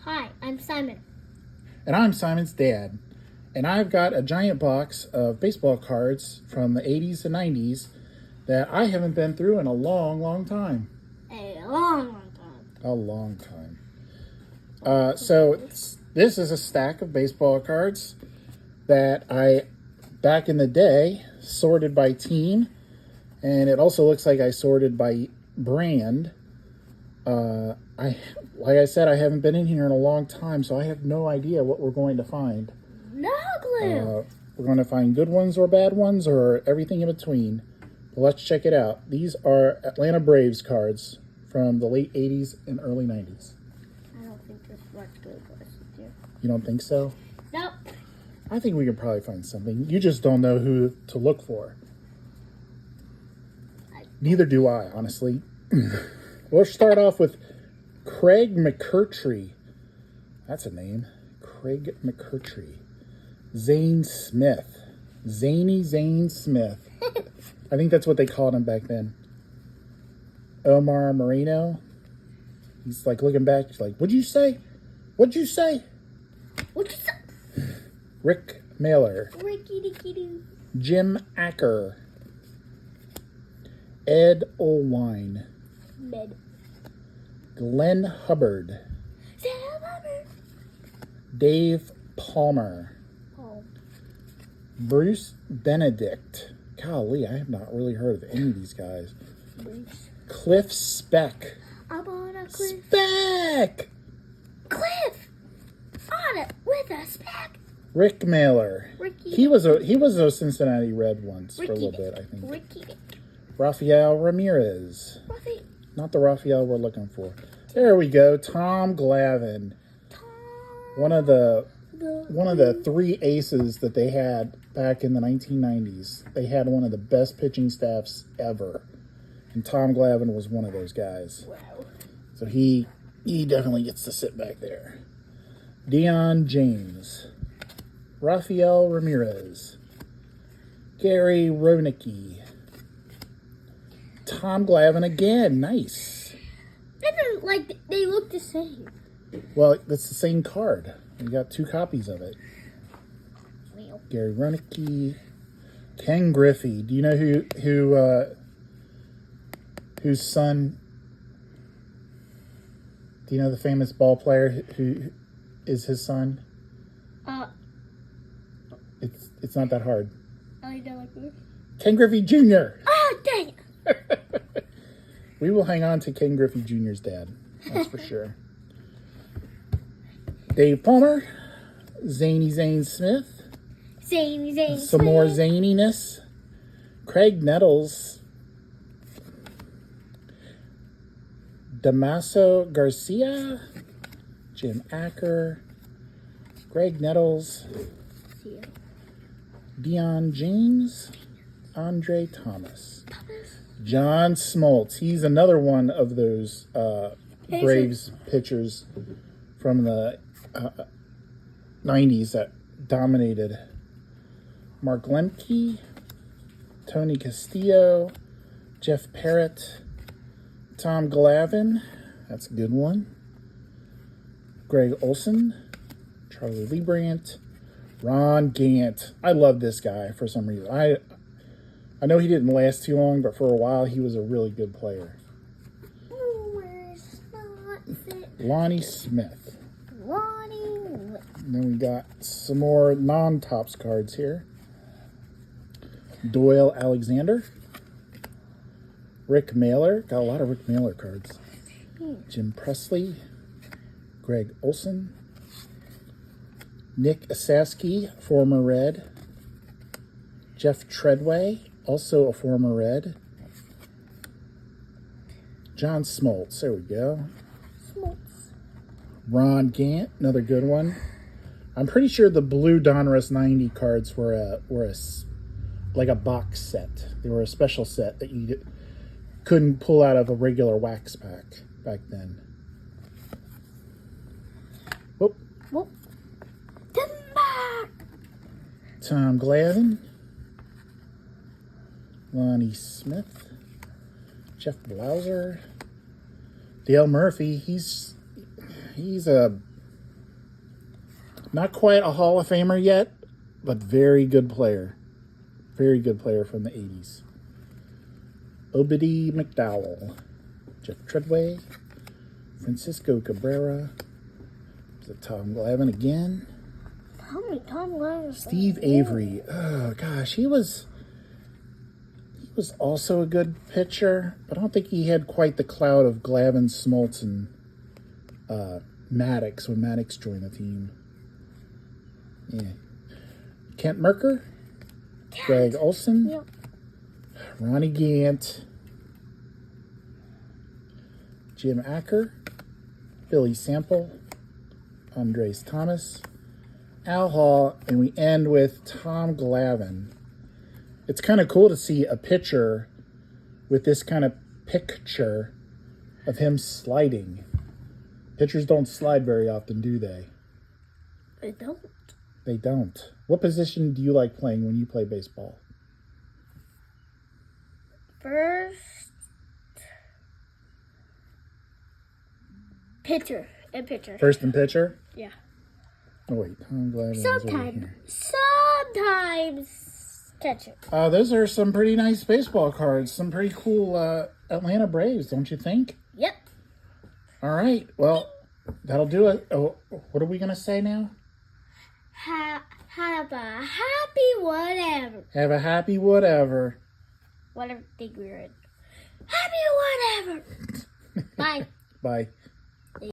Hi, I'm Simon. And I'm Simon's dad. And I've got a giant box of baseball cards from the 80s and 90s that I haven't been through in a long, long time. A long, long time. A long time. So this is a stack of baseball cards that I, back in the day, sorted by team. And it also looks like I sorted by brand. Like I said, I haven't been in here in a long time, so I have no idea what we're going to find. No clue. We're going to find good ones or bad ones or everything in between. But let's check it out. These are Atlanta Braves cards from the late 80s and early 90s. I don't think this much good for us to do. You don't think so? Nope. I think we can probably find something. You just don't know who to look for. Neither do I, honestly. We'll start off with Craig McCurtry. That's a name. Craig McCurtry. Zane Smith. Zane Smith. I think that's what they called him back then. Omar Moreno. He's like looking back. He's like, what'd you say? What'd you say? What'd you say? Rick Mailer. Ricky Dicky Doo. Jim Acker. Ed Olwine. Med. Glenn Hubbard. Dave Palmer. Oh. Bruce Benedict. Golly, I have not really heard of any of these guys. Bruce. Cliff Speck. I'm on a cliff. Speck! Cliff! On it with a speck. Rick Mailer. Ricky. He was a Cincinnati Red once for a little bit, I think. Ricky. Rafael Ramirez. Ruffy. Not the Rafael we're looking for. There we go. Tom Glavine. One of the three aces that they had back in the 1990s. They had one of the best pitching staffs ever. And Tom Glavine was one of those guys. Wow. So he definitely gets to sit back there. Deion James. Rafael Ramirez. Gary Roenicke. Tom Glavine again. Nice. They look the same. Well, that's the same card. We got two copies of it. Well. Gary Roenicke. Ken Griffey. Do you know whose son? Do you know the famous ball player who is his son? It's not that hard. I know it. Ken Griffey Jr. Oh, dang it. We will hang on to Ken Griffey Jr.'s dad. That's for sure. Dave Palmer. Zane Smith. Zane. Some more zaniness. Craig Nettles. Damaso Garcia. Jim Acker. Greg Nettles. Deion James. Andre Thomas. John Smoltz. He's another one of those Braves pitchers from the 90s that dominated. Mark Lemke. Tony Castillo. Jeff Parrott. Tom Glavine. That's a good one. Greg Olson. Charlie Leibrandt. Ron Gant. I love this guy for some reason. I know he didn't last too long, but for a while he was a really good player. Lonnie Smith. And then we got some more non-Topps cards here. Doyle Alexander. Rick Mailer. Got a lot of Rick Mailer cards. Jim Presley. Greg Olson. Nick Asaski, former Red. Jeff Treadway, also a former Red. John Smoltz, there we go. Ron Gant, another good one. I'm pretty sure the blue Donruss 90 cards were like a box set. They were a special set that you couldn't pull out of a regular wax pack back then. Whoop. Tom Glavine. Lonnie Smith. Jeff Blauser. Dale Murphy. He's a Not quite a Hall of Famer yet, but very good player. Very good player from the 80s. Obidi McDowell. Jeff Treadway. Francisco Cabrera. Is it Tom Glavine again? How many Tom Glavine? Steve Avery. Oh, gosh. He was also a good pitcher, but I don't think he had quite the clout of Glavine, Smoltz, and Maddox when Maddox joined the team. Yeah. Kent Merker. Greg Olson. Yep. Ronnie Gant. Jim Acker. Billy Sample. Andres Thomas. Al Hall. And we end with Tom Glavine. It's kind of cool to see a pitcher with this kind of picture of him sliding. Pitchers don't slide very often, do they? They don't. They don't. What position do you like playing when you play baseball? First, pitcher. And pitcher. First and pitcher? Yeah. Oh, wait. Tom Glavine is over Sometimes. here. Sometimes catcher. Those are some pretty nice baseball cards. Some pretty cool Atlanta Braves, don't you think? Yep. All right. Well, that'll do it. Oh, what are we going to say now? Have a happy whatever. Have a happy whatever. Whatever thing we're in. Happy whatever. Bye. Bye.